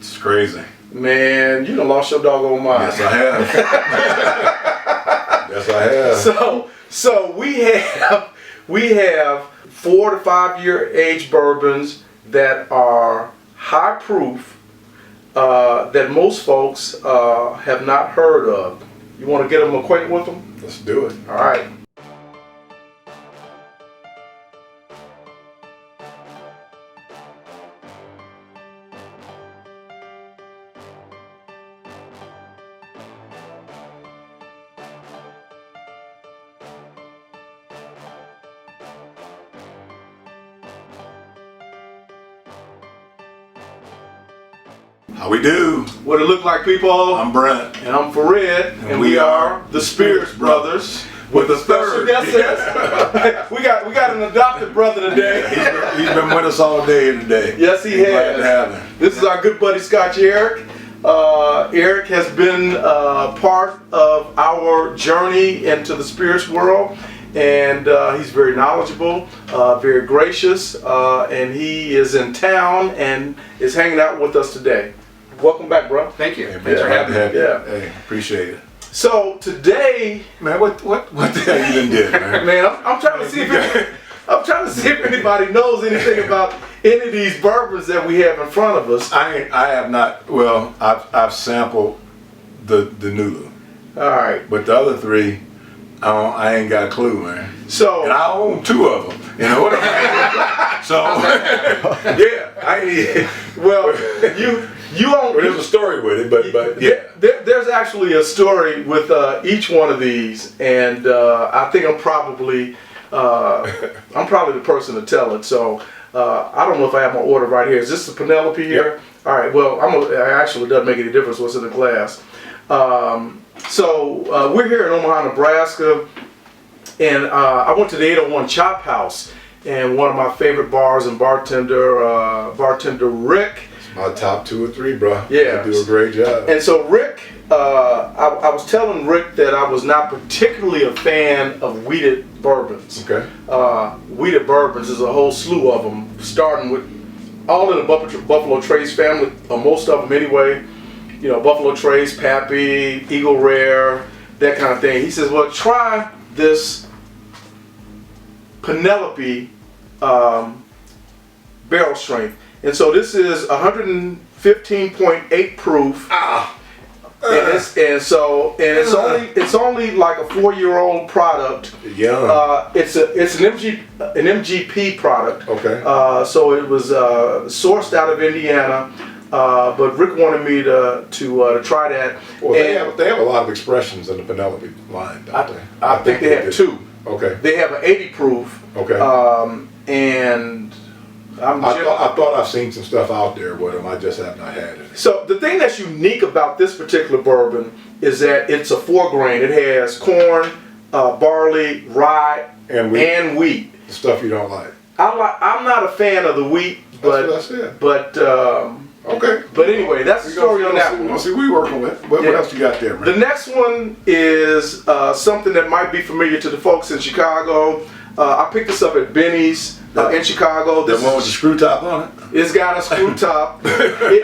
It's crazy. Man, you done lost your doggone mind. Yes, I have. Yes, I have. So we have 4 to 5 year age bourbons that are high proof that most folks have not heard of. You want to get them acquainted with them? Let's do it. All right. How we do? What it look like, people? I'm Brent. And I'm Farid. And we are the Spirits Brothers with a third. Yes. we got an adopted brother today. He's been with us all day today. Yes, he has. Glad to have him. This is our good buddy Scotch Eric. Eric has been part of our journey into the spirits world, and he's very knowledgeable, very gracious, and he is in town and is hanging out with us today. Welcome back, bro. Thank you. Hey, Thanks for having me. Yeah. Hey, appreciate it. So today, Man, what the hell you done did, man? man, I'm trying to see if anybody knows anything about any of these bourbons that we have in front of us. I have not. Well, I've sampled the Nulu, All right. but the other 3, I ain't got a clue, man. So And I own 2 of them. You know what I mean? So yeah, well, you own. there's a story with it, but yeah. There's actually a story with each one of these, and I think I'm probably the person to tell it. So I don't know if I have my order right here. Is this the Penelope here? Yep. All right. Well, it actually doesn't make any difference what's in the glass. So we're here in Omaha, Nebraska, and I went to the 801 Chop House, and one of my favorite bars and bartender Rick. My top 2 or 3, bro. Yeah. You do a great job. And so Rick, I was telling Rick that I was not particularly a fan of wheated bourbons. Okay. Wheated bourbons is a whole slew of them, starting with all in the Buffalo Trace family, or most of them anyway. You know, Buffalo Trace, Pappy, Eagle Rare, that kind of thing. He says, well, try this Penelope barrel strength. And so this is 115.8 proof. It's only like a 4-year-old product. Yeah. It's an MGP product. Okay. So it was sourced out of Indiana. But Rick wanted me to try that. Well, they have a lot of expressions in the Penelope line, don't they? I think they have 2. Okay. They have an 80 proof. Okay. And I thought I've seen some stuff out there with them. I just have not had it. So the thing that's unique about this particular bourbon is that it's a 4-grain. It has corn, barley, rye, and wheat. The stuff you don't like. I'm not a fan of the wheat, but That's what I said. But Okay. But anyway, that's the story on that one. We'll see what we're working with. What else you got there, man? The next one is something that might be familiar to the folks in Chicago. I picked this up at Benny's in Chicago. That one with the screw top on it? It's got a screw top. It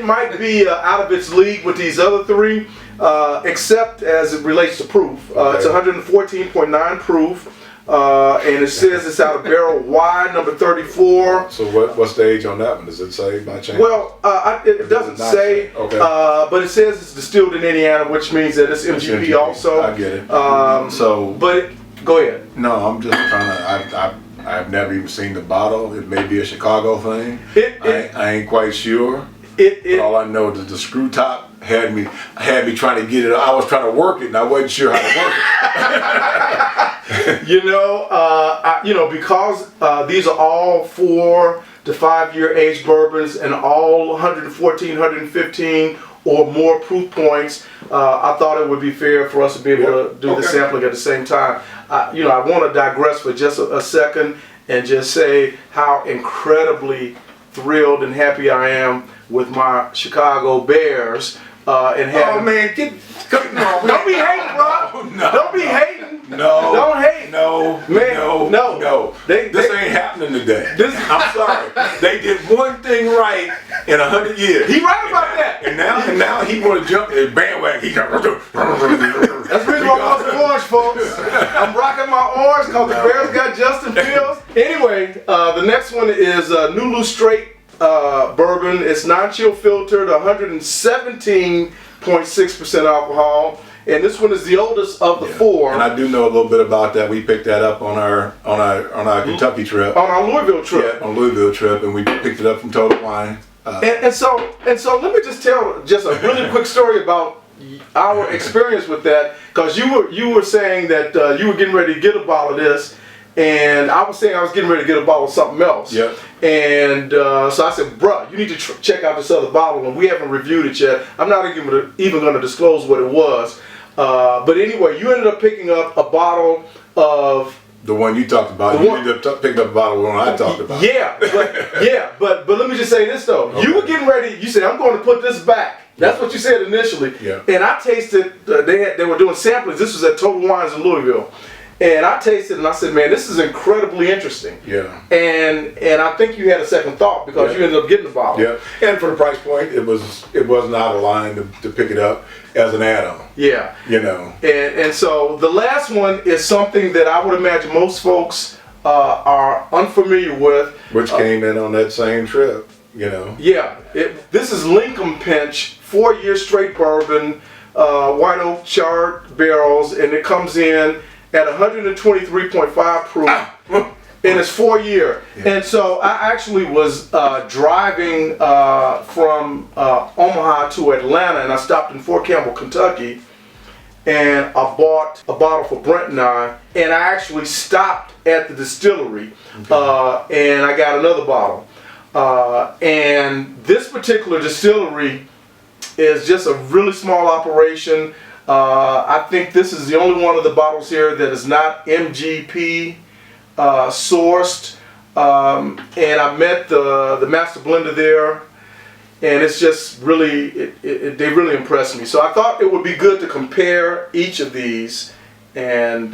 might be out of its league with these other 3, except as it relates to proof. It's 114.9 proof. And it says it's out of barrel Y number 34. So what's the age on that one? Does it say by chance? Well, it doesn't say, okay. But it says it's distilled in Indiana, which means that it's MGP also. I get it. Go ahead. No, I'm just trying to. I've never even seen the bottle. It may be a Chicago thing. I ain't quite sure. But all I know is the screw top had me trying to get it. I was trying to work it, and I wasn't sure how to work it. Because these are all 4 to 5 year age bourbons and all 114, 115 or more proof points, I thought it would be fair for us to be able to do the sampling at the same time. I want to digress for just a second and just say how incredibly thrilled and happy I am with my Chicago Bears. Don't be hating, bro. No. Don't be hating. No. Don't hate. No. Man, No. no. No. This ain't happening today. I'm sorry. They did one thing right in 100 years. He right about that. And now he want to jump in the bandwagon. He's That's the reason why I bought some orange, folks. I'm rocking my orange because the Bears got Justin Fields. Anyway, the next one is Nulu Straight Bourbon. It's non-chill filtered, 117.6% alcohol. And this one is the oldest of the four. And I do know a little bit about that. We picked that up on our Kentucky trip. On our Louisville trip. Yeah, on Louisville trip, and we picked it up from Total Wine. And so let me just tell just a really quick story about our experience with that, because you were saying that you were getting ready to get a bottle of this, and I was saying I was getting ready to get a bottle of something else. Yep. And so I said, bruh, you need to check out this other bottle, and we haven't reviewed it yet. I'm not even going to disclose what it was. But anyway, you ended up picking up a bottle of the one you talked about. You ended up picking up a bottle of the one I talked about. Yeah, but let me just say this though. Okay. You were getting ready. You said, I'm going to put this back. That's what you said initially. Yeah. And I tasted. They were doing samplings. This was at Total Wines in Louisville. And I tasted and I said, man, this is incredibly interesting. Yeah. And I think you had a second thought because you ended up getting the bottle. Yeah. And for the price point, it was not out of line to pick it up as an add-on. Yeah. You know. And so the last one is something that I would imagine most folks are unfamiliar with. Which came in on that same trip, you know. Yeah. This is Linkumpinch, 4-year straight bourbon, white oak charred barrels, and it comes in at 123.5 proof, and it's 4-year. Yeah. And so I actually was driving from Omaha to Atlanta, and I stopped in Fort Campbell, Kentucky, and I bought a bottle for Brent and I actually stopped at the distillery, and I got another bottle. And this particular distillery is just a really small operation. I think this is the only one of the bottles here that is not MGP sourced, and I met the master blender there, and it's just really they really impressed me. So I thought it would be good to compare each of these, and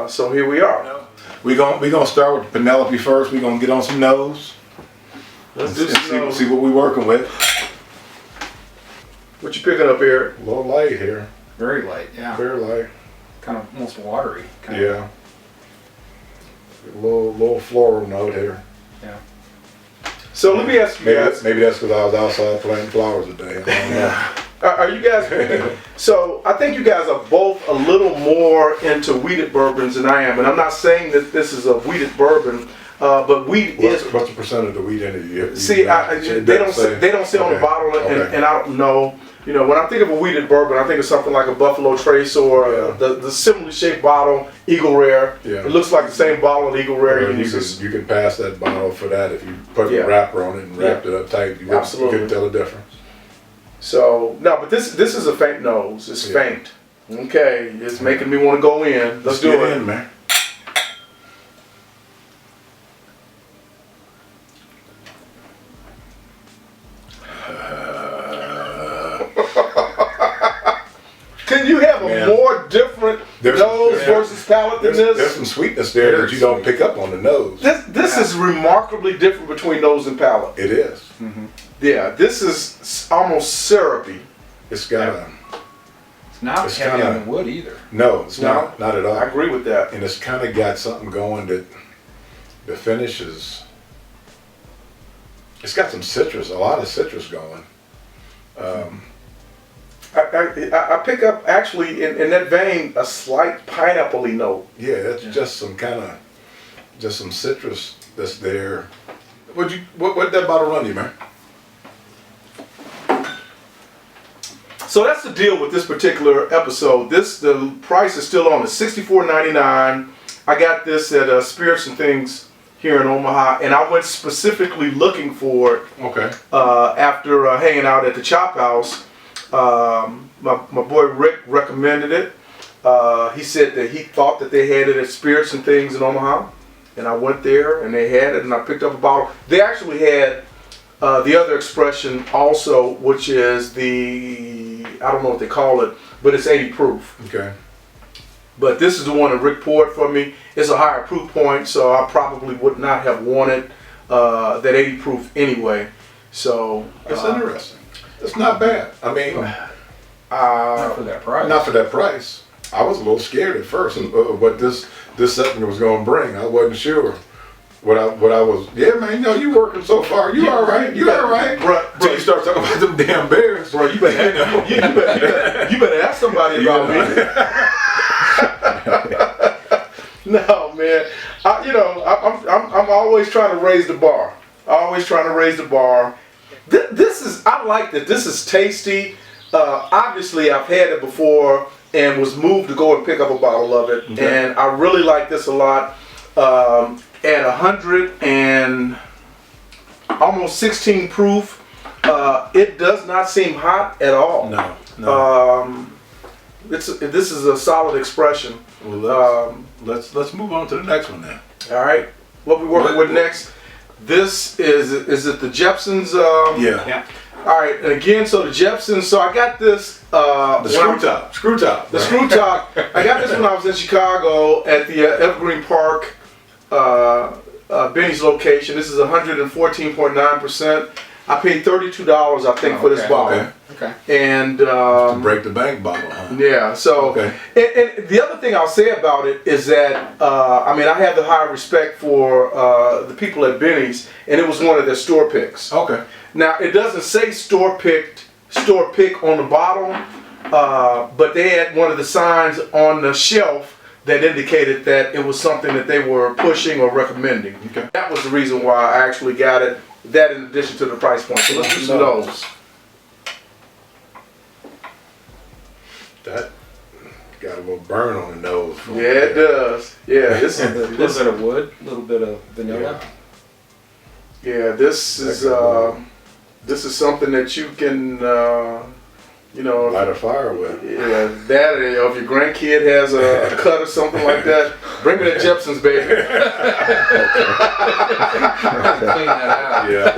so here we are. We're gonna start with Penelope first. We're gonna get on some nose. Let's do some nose. See what we're working with. What you picking up, Eric? A little light here. Very light, yeah. Very light. Kind of almost watery. Yeah. A little floral note here. Yeah. So let me ask you guys. Maybe that's because I was outside planting flowers today. I don't know. Are you guys picking? So I think you guys are both a little more into wheated bourbons than I am, and I'm not saying that this is a wheated bourbon, but wheat is. What's the percent of the wheat in it? See, they don't say on the bottle, and I don't know. You know, when I think of a wheated bourbon, I think of something like a Buffalo Trace or the similarly shaped bottle, Eagle Rare. Yeah. It looks like the same bottle of Eagle Rare. You can pass that bottle for that if you put a wrapper on it and wrapped it up tight. You couldn't tell the difference. So, no, but this is a faint nose. It's faint. Okay, it's making me want to go in. Let's do it. In, man. Can you have a more different nose versus palate than this? There's some sweetness there that you don't pick up on the nose. This is remarkably different between nose and palate. It is. Mm-hmm. Yeah, this is almost syrupy. It's got it's not heavy on the wood either. No, it's not at all. I agree with that. And it's kind of got something going that the finish is. It's got some citrus, a lot of citrus going. I pick up actually in that vein a slight pineapple-y note. Yeah, it's just some citrus that's there. What that bottle run you, man? So that's the deal with this particular episode. The price is still on. It's $64.99. I got this at Spirits and Things here in Omaha, and I went specifically looking for it. Okay. After hanging out at the Chop House. My boy Rick recommended it. He said that he thought that they had it at Spirits and Things in Omaha, and I went there and they had it, and I picked up a bottle. They actually had the other expression also, which is I don't know what they call it, but it's 80 proof. Okay. But this is the one that Rick poured for me. It's a higher proof point, so I probably would not have wanted that 80 proof anyway. So That's interesting. It's not bad. I mean, Not for that price. not for that price. I was a little scared at first of what this setting was going to bring. I wasn't sure what I was. Yeah, man, you working so far. You all right? You all right? Bro, Till you start talking about them damn bears. bro, you better you better ask somebody about me. No, man. I'm always trying to raise the bar. Always trying to raise the bar. I like that. This is tasty. Obviously, I've had it before and was moved to go and pick up a bottle of it, and I really like this a lot. At 100 and almost 16 proof, it does not seem hot at all. No. This is a solid expression. Well, let's move on to the next one now. All right, what we working with next? This is it the Jeppsons? Yeah. All right, and again, so the Jeppsons. So I got this. The screw top. The screw top. I got this when I was in Chicago at the Evergreen Park Benny's location. This is 114.9%. I paid $32, I think, for this bottle. Okay. And To break the bank bottle, huh? yeah, so and the other thing I'll say about it is that I have the high respect for the people at Benny's, and it was one of their store picks. Okay. Now it doesn't say store pick on the bottle, but they had one of the signs on the shelf that indicated that it was something that they were pushing or recommending. Okay. That was the reason why I actually got it. That in addition to the price point. So let's do some of those. That got a little burn on the nose. Yeah, it does. Yeah, this A little bit of wood, a little bit of vanilla. Yeah, this is something that you can Light a fire with. Yeah, that or if your grandkid has a cut or something like that, bring me the Jeppsons, baby. Clean that out. Yeah.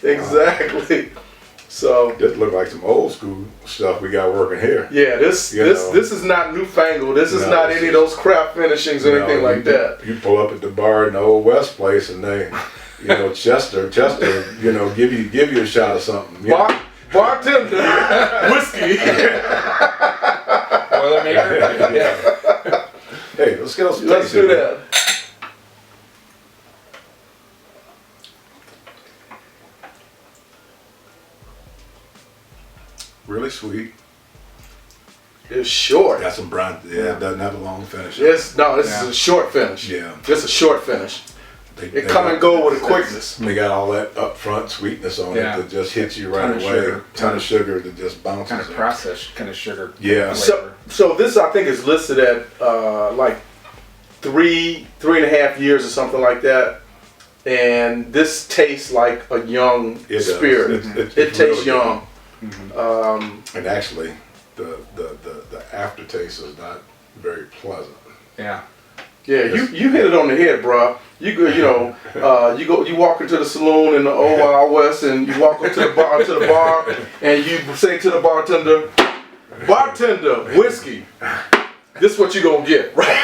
Exactly. So This look like some old school stuff we got working here. yeah, this is not newfangled. This is not any of those crap finishings or anything like that. You pull up at the bar in the old West place and they, Chester, give you a shot of something. Bartender, whiskey. Boilermaker. Yeah. Hey, let's get some. Let's do that. Really sweet. It's short. Got some brown. Yeah, it doesn't have a long finish. This is a short finish. Yeah. Just a short finish. They come and go with a quickness. They got all that upfront sweetness on it that just hits you right Ton of away. sugar. Ton of sugar that just bounces. Kind of processed, kind of sugar. Yeah. Flavor. So this I think is listed at like 3.5 years or something like that, and this tastes like a young spirit. It tastes really young. And actually, the aftertaste is not very pleasant. Yeah. Yeah, you hit it on the head, bro. You walk into the saloon in the old Wild West, and you walk up to the bar, and you say to the bartender, whiskey. This is what you gonna get, right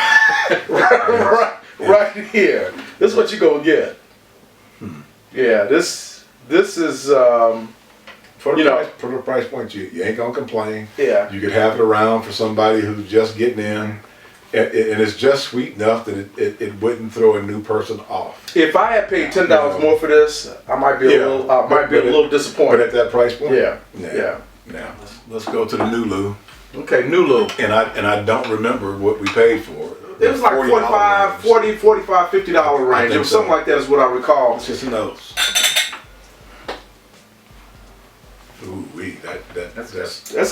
here. This is what you gonna get. Yeah, this is For the price point, you ain't gonna complain. Yeah. You could have it around for somebody who's just getting in. And it's just sweet enough that it wouldn't throw a new person off. If I had paid $10 more for this, I might be a little disappointed. But at that price point, Yeah. Now let's go to the Nulu. Okay, Nulu. And I don't remember what we paid for. It was like $45, $50 range. It was something like that is what I recall. It's just a nose. Ooh wee, That's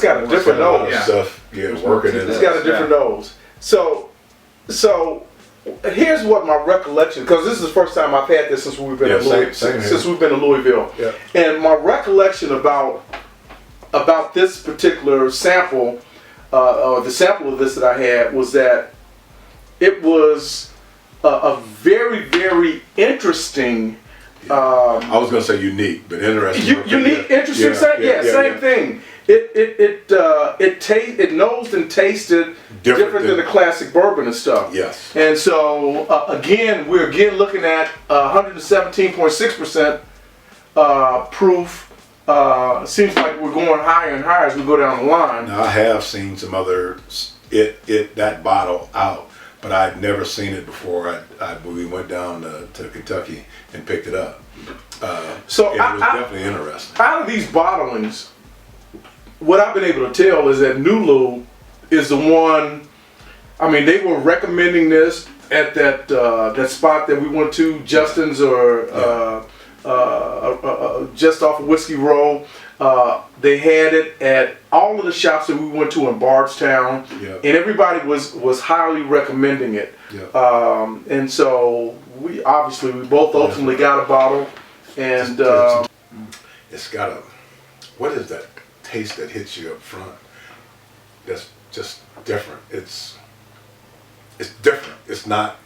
got a different nose. Stuff, working in it. It's got a different nose. So here's what my recollection, because this is the first time I've had this since we've been in Louisville. Yeah. And my recollection about this particular sample, or the sample of this that I had, was that it was a very, very interesting. I was gonna say unique, but interesting. Unique, interesting. Same thing. It nosed and tasted different than the classic bourbon and stuff. Yes. And so again, we're looking at 117.6% proof. Seems like we're going higher and higher as we go down the line. Now I have seen some other that bottle out, but I'd never seen it before. We went down to Kentucky and picked it up. So it was definitely interesting. Out of these bottlings, what I've been able to tell is that Nulu is the one. I mean, they were recommending this at that spot that we went to, Justin's or just off of Whiskey Row. They had it at all of the shops that we went to in Bardstown, and everybody was highly recommending it. And so we both ultimately got a bottle, and it's got a, what is that taste that hits you up front? That's just different. It's different. It's not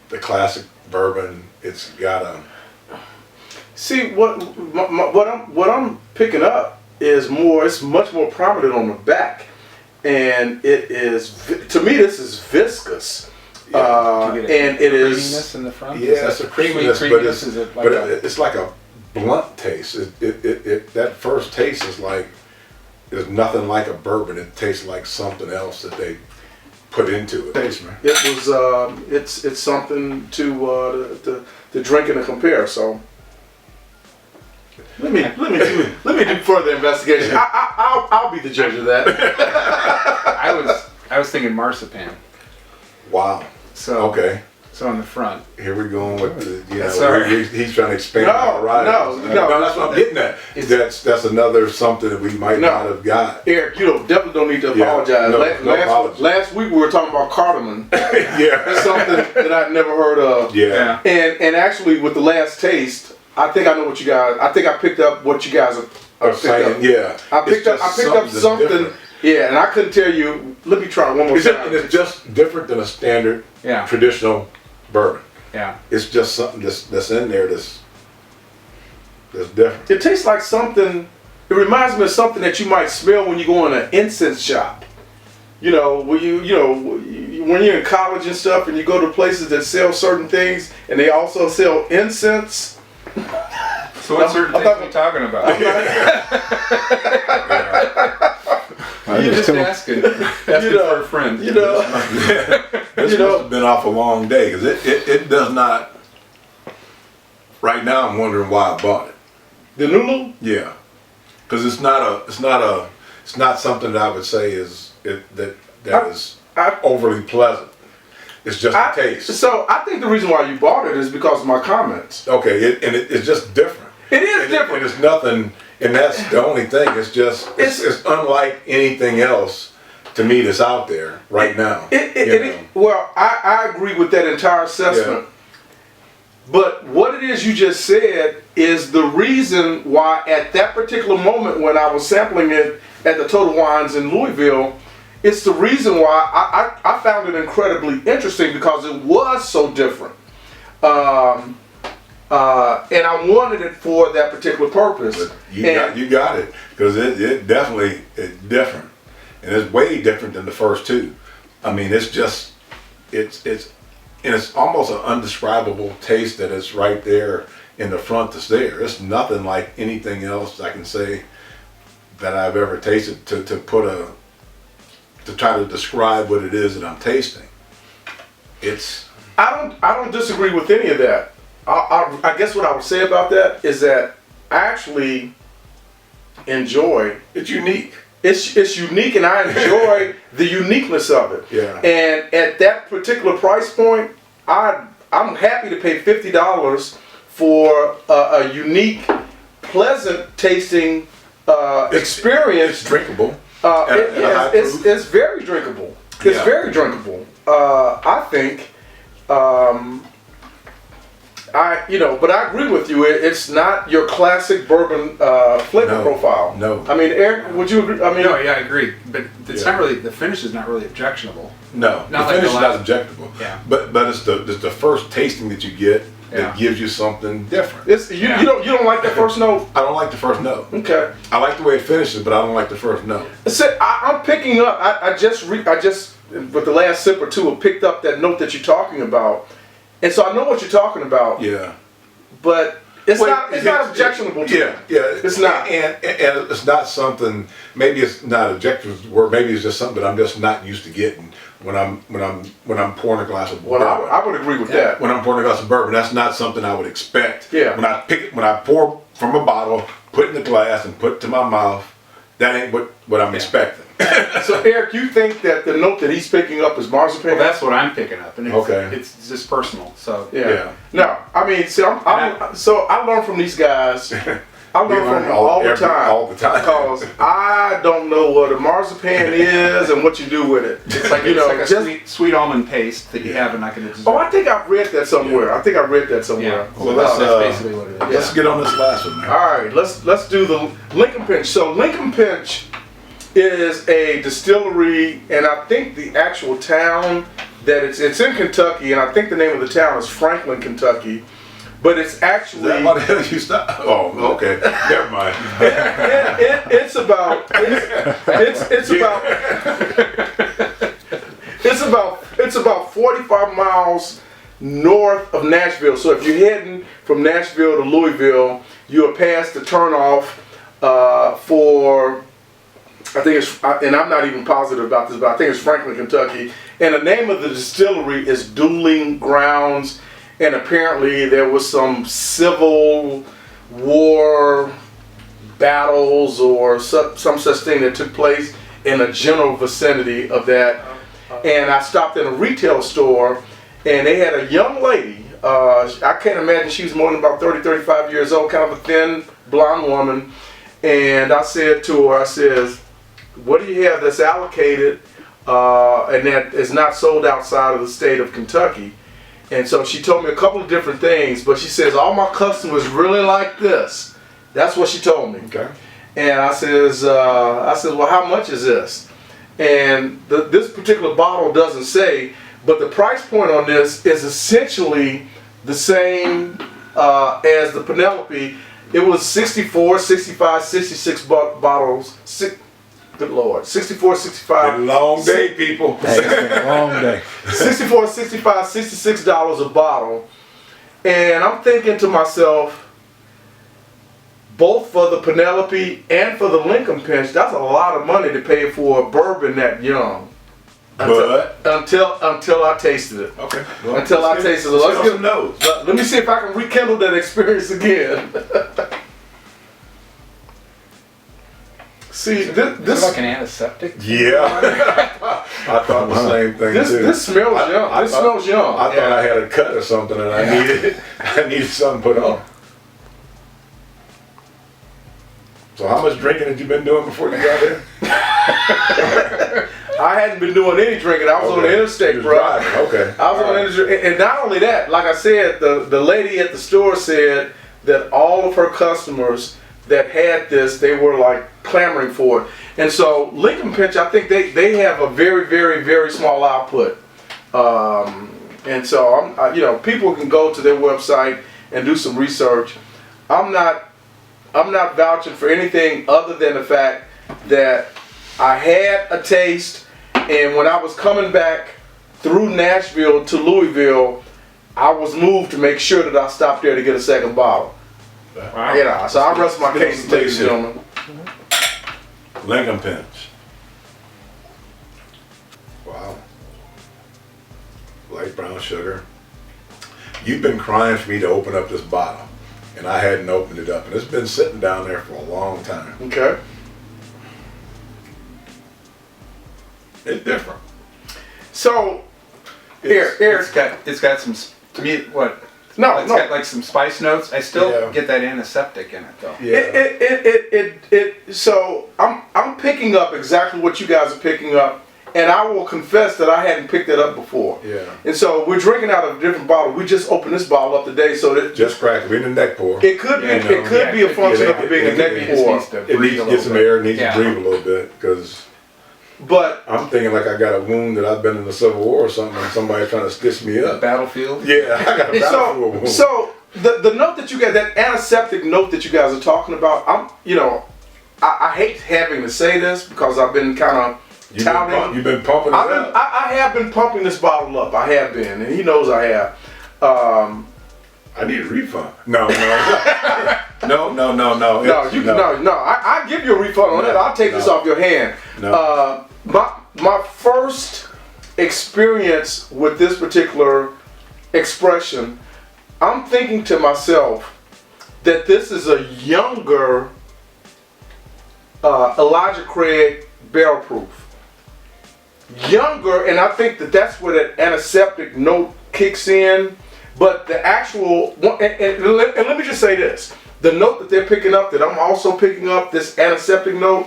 the classic bourbon. It's got a. See what I'm picking up is more. It's much more prominent on the back, and it is, to me, this is viscous. And it is creaminess in the front. Yeah, it's a creaminess, but it's like a blunt taste. That first taste is like, there's nothing like a bourbon. It tastes like something else that they put into it. Taste, man. It was it's something to drink and to compare. So let me do further investigation. I'll be the judge of that. I was thinking marzipan. Wow. So okay. So on the front. Here we're going with the, Sorry. he's trying to expand our horizons. No, that's what I'm getting at. That's another something that we might not have got. Eric, you definitely don't need to apologize. Last week we were talking about cardamom. Yeah. Something that I'd never heard of. Yeah. And actually with the last taste, I think I know what you guys, I think I picked up what you guys are saying. Yeah. I picked up something. Different. Yeah, and I couldn't tell you. Let me try one more time. It's just different than a standard traditional bourbon. Yeah. It's just something that's in there that's different. It tastes like something. It reminds me of something that you might smell when you go in an incense shop. When you're in college and stuff, and you go to places that sell certain things, and they also sell incense. So what certain things are you talking about? You just asking for a friend. This must have been off a long day, because it does not. Right now, I'm wondering why I bought it. The Nulu? Yeah, because it's not something that I would say is overly pleasant. It's just a taste. So I think the reason why you bought it is because of my comments. Okay, it's just different. It is different. It's nothing, and that's the only thing. It's just it's unlike anything else to me that's out there right now. Well, I agree with that entire assessment. Yeah. But what it is you just said is the reason why at that particular moment when I was sampling it at the Total Wines in Louisville, it's the reason why I found it incredibly interesting, because it was so different. And I wanted it for that particular purpose. But you got it, because it definitely is different, and it's way different than the first two. I mean, it's almost an undescribable taste that is right there in the front that's there. It's nothing like anything else I can say that I've ever tasted to try to describe what it is that I'm tasting. I don't disagree with any of that. I guess what I would say about that is that I actually enjoy. It's unique. It's unique, and I enjoy the uniqueness of it. Yeah. And at that particular price point, I'm happy to pay $50 for a unique, pleasant tasting experience. It's drinkable. It's very drinkable. It's very drinkable. I think. But I agree with you. It's not your classic bourbon flavor profile. No. I mean, Eric, would you agree? I mean, no, yeah, I agree. But it's not really, the finish is not really objectionable. No, the finish is not objectionable. Yeah. But it's the first tasting that you get that gives you something different. You don't like that first note? I don't like the first note. Okay. I like the way it finishes, but I don't like the first note. So I'm picking up. I just with the last sip or two, I picked up that note that you're talking about, and so I know what you're talking about. Yeah. But it's not objectionable to me. Yeah, it's not. And it's not something. Maybe it's not objectionable word. Maybe it's just something that I'm just not used to getting when I'm pouring a glass of bourbon. Well, I would agree with that. When I'm pouring a glass of bourbon, that's not something I would expect. Yeah. When I pour from a bottle, put in the glass, and put it to my mouth, that ain't what I'm expecting. So Eric, you think that the note that he's picking up is marzipan? Well, that's what I'm picking up, and Okay. it's just personal. So Yeah. No, I mean, see, so I learn from these guys. I learn from them all the time. All the time. Because I don't know what a marzipan is and what you do with it. it's like a sweet almond paste that you have in like a dessert. Oh, I think I've read that somewhere. I think I read that somewhere. Yeah. Well, that's basically what it is. Let's get on this last one, man. All right, let's do the Linkumpinch. So Linkumpinch is a distillery, and I think the actual town that it's in Kentucky, and I think the name of the town is Franklin, Kentucky. But it's actually. Is that why the hell you stop? Oh, okay. Never mind. It's about 45 miles north of Nashville. So if you're heading from Nashville to Louisville, you'll pass the turnoff for. I think it's, and I'm not even positive about this, but I think it's Franklin, Kentucky. And the name of the distillery is Dueling Grounds. And apparently there was some Civil War battles or some such thing that took place in a general vicinity of that. And I stopped in a retail store, and they had a young lady. I can't imagine she was more than about 30, 35 years old, kind of a thin, blonde woman. And I said to her, I says, what do you have that's allocated and that is not sold outside of the state of Kentucky? And so she told me a couple of different things, but she says, all my customers really like this. That's what she told me. Okay. And I says, well, how much is this? And this particular bottle doesn't say, but the price point on this is essentially the same as the Penelope. It was 64, 65, 66 bottles. Good Lord. 64, 65. Long day, people. Long day. 64, 65, $66 a bottle. And I'm thinking to myself, both for the Penelope and for the Linkumpinch, that's a lot of money to pay for a bourbon that young. Until I tasted it. Okay. Well, until I tasted it. Let's get some notes. Let me see if I can rekindle that experience again. See, this is it like an antiseptic? Yeah. I thought the same thing too. This smells young. This smells young. I thought I had a cut or something, and I needed something put on. So how much drinking had you been doing before you got here? I hadn't been doing any drinking. I was on the interstate, bro. Okay. I was on the interstate, and not only that, like I said, the lady at the store said that all of her customers that had this, they were like clamoring for it. And so Linkumpinch, I think they have a very, very, very small output. And so people can go to their website and do some research. I'm not vouching for anything other than the fact that I had a taste, and when I was coming back through Nashville to Louisville, I was moved to make sure that I stopped there to get a second bottle. Wow. So I rest my case, ladies and gentlemen. Linkumpinch. Wow. Light brown sugar. You've been crying for me to open up this bottle, and I hadn't opened it up, and it's been sitting down there for a long time. Okay. It's different. So, it's got some, to me, what? No, it's got like some spice notes. I still get that antiseptic in it though. Yeah. So I'm picking up exactly what you guys are picking up, and I will confess that I hadn't picked it up before. Yeah. And so we're drinking out of a different bottle. We just opened this bottle up today, so that just cracked. We in the neck pour. It could be. It could be a function of it being a neck pour. It needs to get some air. It needs to breathe a little bit because But I'm thinking like I got a wound that I've been in the Civil War or something, and somebody's trying to stitch me up. Battlefield. Yeah, I got a battlefield wound. So the note that you got, that antiseptic note that you guys are talking about, I hate having to say this because I've been kind of touting. You've been pumping it up. I have been pumping this bottle up. I have been, and he knows I have. I need a refund. No. I give you a refund on that. I'll take this off your hand. No. My first experience with this particular expression, I'm thinking to myself that this is a younger Elijah Craig barrel proof. Younger, and I think that's where that antiseptic note kicks in. But the actual, and let me just say this, the note that they're picking up, that I'm also picking up, this antiseptic note,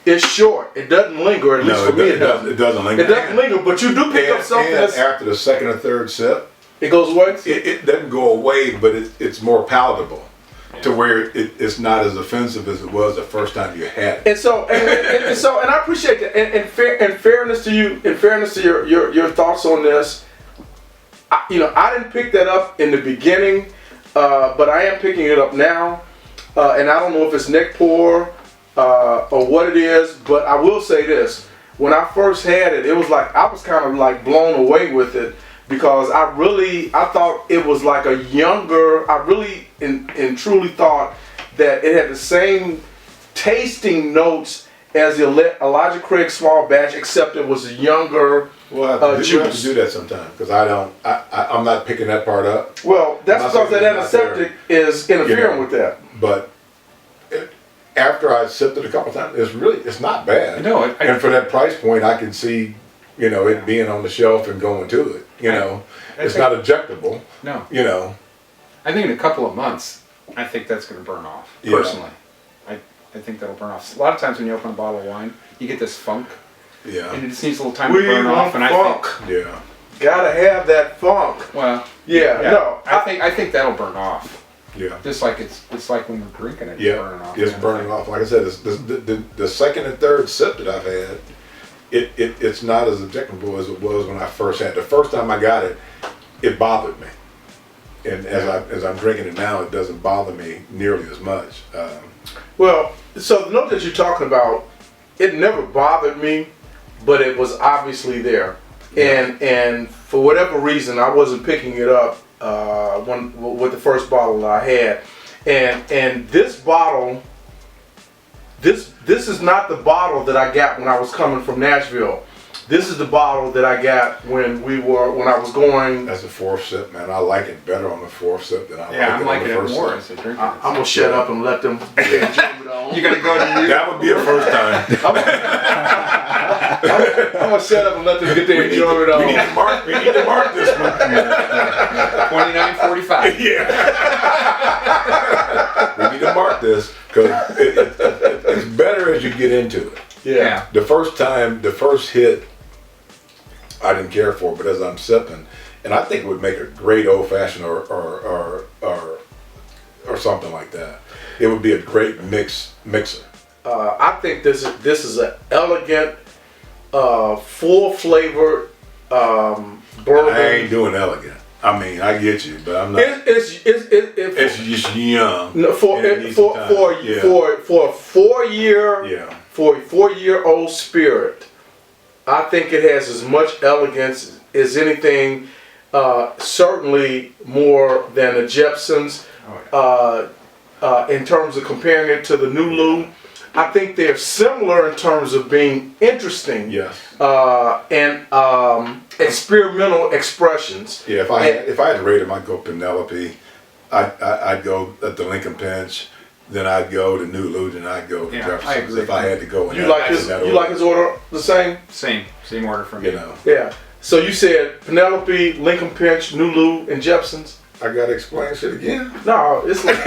is short. It doesn't linger, at least for me it doesn't. It doesn't linger. It doesn't linger, but you do pick up something and that's... after the second or third sip, It goes away? it doesn't go away, but it's more palatable to where it's not as offensive as it was the first time you had it. And so, and I appreciate that. And fairness to you, in fairness to your thoughts on this, I didn't pick that up in the beginning, but I am picking it up now. And I don't know if it's neck pour or what it is, but I will say this. When I first had it, it was like, I was kind of like blown away with it because I thought it was like a younger, I really and truly thought that it had the same tasting notes as the Elijah Craig small batch, except it was a younger juice. You have to do that sometime because I'm not picking that part up. Well, that's because that antiseptic is interfering with that. But after I sipped it a couple times, it's not bad. No, and for that price point, I can see, it being on the shelf and going to it. It's not ejectable. No. I I think in a couple of months, I think that's going to burn off. Yeah. Personally, I think that'll burn off. A lot of times when you open a bottle of wine, you get this funk. Yeah. And it just needs a little time to burn off. And funk. I think, yeah. Gotta have that funk. Well. Yeah. No. I think that'll burn off. Yeah. Just like it's like when we're drinking it, Yeah. it's burning off. It's burning off. Like I said, the second and third sip that I've had, it's not as objectionable as it was when I first had it. The first time I got it, it bothered me. And as I'm drinking it now, it doesn't bother me nearly as much. Well, so the note that you're talking about, it never bothered me, but it was obviously there. Yeah. And for whatever reason, I wasn't picking it up with the first bottle that I had. And this bottle, this is not the bottle that I got when I was coming from Nashville. This is the bottle that I got when I was going. That's the fourth sip, man. I like it better on the fourth sip than I I'm like liking it on it the more first as sip. a drinker. I'm gonna shut up and let them. You're gonna go to That would be a first time. I'm gonna shut up and let them get their enjoyment on. We need to mark this one. 29.45. Yeah. We need to mark this because it's better as you get into it. Yeah. The first hit, I didn't care for, but as I'm sipping, and I think it would make a great old fashioned or something like that. It would be a great mixer. I think this is an elegant, full flavored bourbon. I ain't doing elegant. I mean, I get you, but I'm not. It's just young. No, for a 4-year-old spirit, I think it has as much elegance as anything. Certainly more than the Jeppsons. In terms of comparing it to the Nulu, I think they're similar in terms of being interesting. Yes. And experimental expressions. Yeah. If I had to rate them, I'd go Penelope. I'd go at the Linkumpinch. Then I'd go to Nulu. Then I'd go to Jeppsons. I agree. If I had to go. You like his order the same? Same order for me. Yeah. So you said Penelope, Linkumpinch, Nulu, and Jeppsons. I gotta explain shit again. No, it's like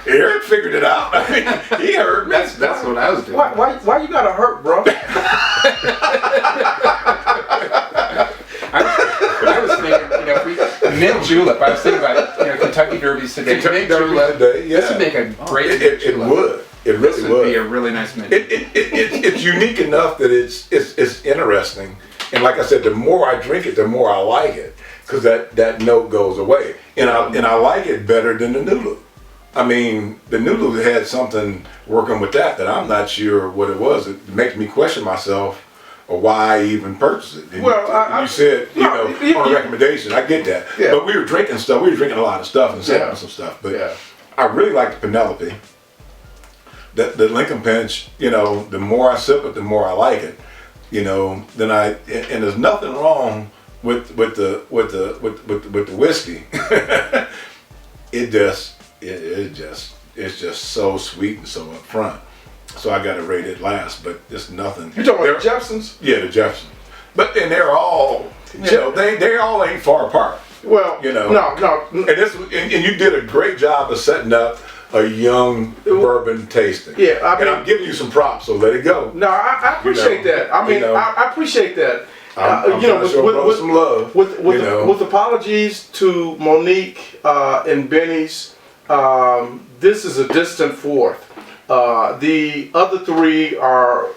Eric figured it out. I mean, he heard me. That's what I was doing. Why you gotta hurt, bro? I was thinking, mint julep. I was thinking about Kentucky Derbies today. Kentucky Derby today, yeah. This would make a great It julep. would. It This really would be a was. really nice mint. It's unique enough that it's interesting. And like I said, the more I drink it, the more I like it, because that note goes away. And I like it better than the Nulu. I mean, the Nulu had something working with that I'm not sure what it was. It makes me question myself or why I even purchased it. And Well, you said, on a recommendation, I get that. Yeah. But we were drinking stuff. We were drinking a lot of stuff and sampling some stuff. But I really like the Penelope. The Linkumpinch, the more I sip it, the more I like it. And there's nothing wrong with the whiskey. It's just so sweet and so upfront. So I got to rate it last, but it's nothing. You talking about the Jeppsons? Yeah, the Jeppsons. But and they're all, they all ain't far apart. Well, no. And you did a great job of setting up a young bourbon tasting. Yeah, and I'm giving you some props, so let it go. No, I appreciate that. I mean, I appreciate that. I'm trying to show brother some love. With apologies to Monique and Benny's, this is a distant fourth. The other three are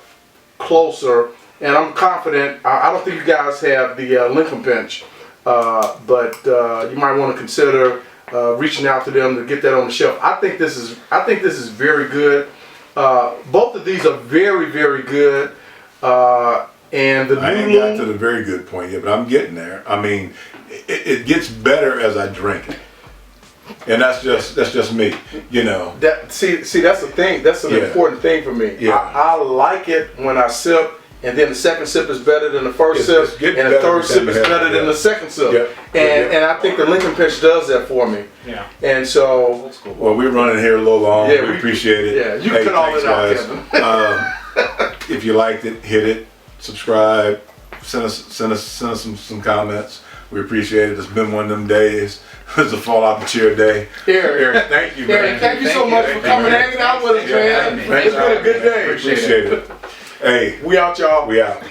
closer, and I'm confident. I don't think you guys have the Linkumpinch, but you might want to consider reaching out to them to get that on the shelf. I think this is very good. Both of these are very, very good. And the I ain't got to the very good point yet, but I'm getting there. I mean, it gets better as I drink it, and that's just me, That see that's the thing. That's an important thing for me. Yeah. I like it when I sip, and then the second sip is better than the first sip, and the third sip is better than the second sip. And I think the Linkumpinch does that for me. Yeah. And so, That's cool. Well, we're running here a little long. Yeah, we appreciate it. Yeah, you can cut all thanks, it out, guys. Kevin. If you liked it, hit it, subscribe, send us some comments. We appreciate it. It's been one of them days. It's a fall out the chair day. Eric, thank you, Eric, man. thank you so much for coming and hanging out with us, man. Thanks It's been a good day. Appreciate it. Hey, We out, y'all. we out.